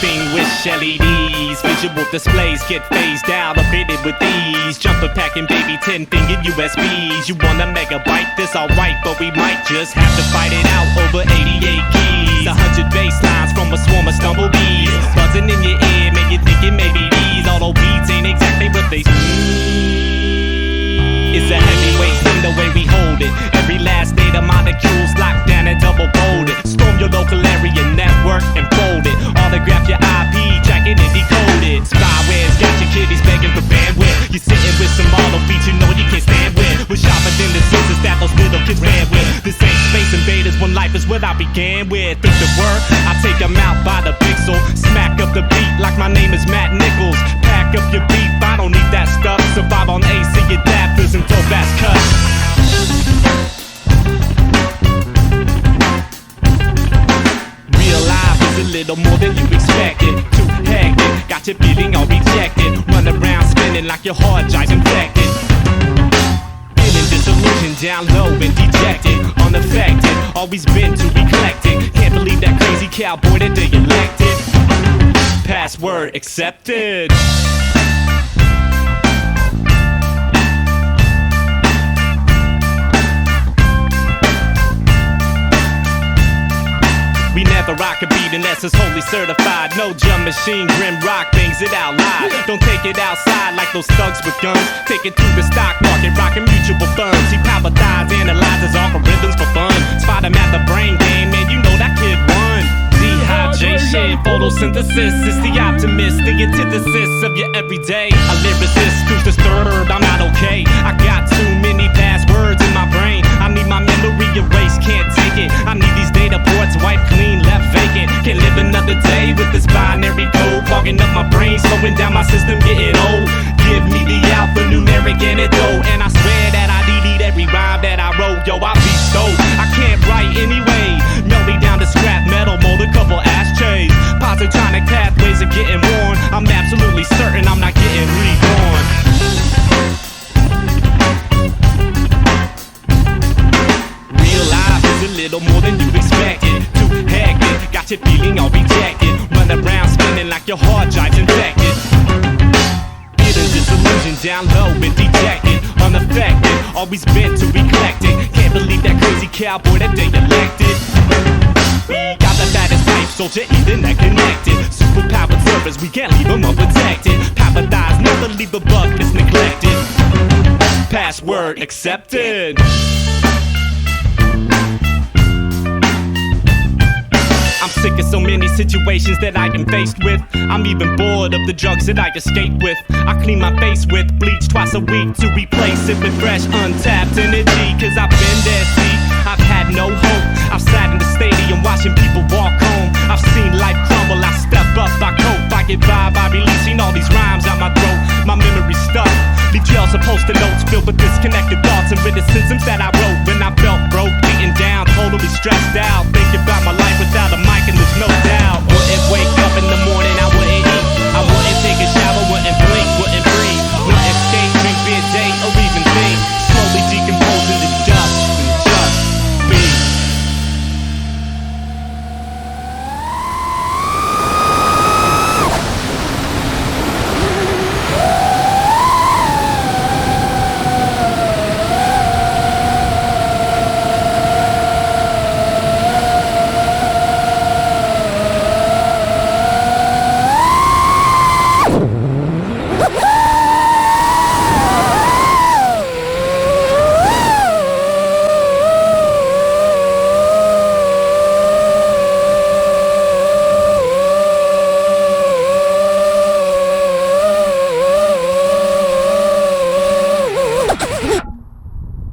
Distinguished LEDs, visual displays get phased out or fitted with these. Jumper packing baby 10-fingered USBs. You want a megabyte? This alright, but we might just have to fight it out over 88 keys. 100 bass lines from a swarm of stumblebees buzzing in your ear, man, you thinking maybe these auto beats ain't exactly what they It's a heavyweight thing the way we hold it. Every last data molecules locked down and double folded. Storm your local area network and fold it. Autograph your IP, track it and decode it. Spyware's got your kiddies begging for bandwidth. You're sitting with some auto beats you know you can't stand with. We're sharper than the scissors that those little kids ran with. This ain't Space Invaders when life is what I began with. Think the word, I take them out by the pixel. Smack up the beat like my name is Matt Nichols. Pack up your beef, I don't need that stuff. Survive on AC, your dappers and dope ass cuts. Real life is a little more than you expected. Too hectic, got you feeling all rejected. Run around spinning like your hard drive's infected. Feeling disillusioned, down low and dejected. Unaffected, always been too eclectic. Can't believe that crazy cowboy that they elected. Password accepted. We never rock a beat unless it's wholly certified. No drum machine, grim rock bangs it out live. Don't take it outside like those thugs with guns. Take it to the stock market, rockin' mutual funds. He palpatize, analyzes algorithms for fun. Spot him at the brain game, man, you know that kid won. Dehydration, photosynthesis, it's the optimist, the antithesis of your everyday. A lyricist who's disturbed, I'm not okay. I got too many passwords in my brain. I need my memory erased, can't take it. I need these data ports wiped clean, left vacant. Can't live another day with this binary code clogging up my brain, slowing down my system, getting old. Give me the alphanumeric antidote, and I swear that I delete every rhyme that I wrote. Yo, I'll be stoked. I can't write anyway. Melt me down to scrap metal, mold a couple ashtrays. Positronic pathways are getting worn. I'm absolutely certain I'm not getting reborn. Real life is a little more than you expected. Too hectic, got you feeling all rejected. Run around spinning like your hard drive's infected. Feeling disillusioned, down low and dejected. Unaffected, always been too eclectic. Can't believe that crazy cowboy that they elected. We got the baddest life, soldier internet connected. Superpowered servers, we can't leave them unprotected. Paradise, never leave a bug that's neglected. Password accepted. I'm sick of so many situations that I am faced with. I'm even bored of the drugs that I escape with. I clean my face with bleach twice a week to replace it with fresh, untapped energy. Cause I've been there, see, I've had no hope. I've sat in the stadium watching people walk home. I've seen life crumble, I step up, I cope. I get by releasing all these rhymes out my throat. My memory's stuck, leave trails of post-it notes filled with disconnected thoughts and witticisms that I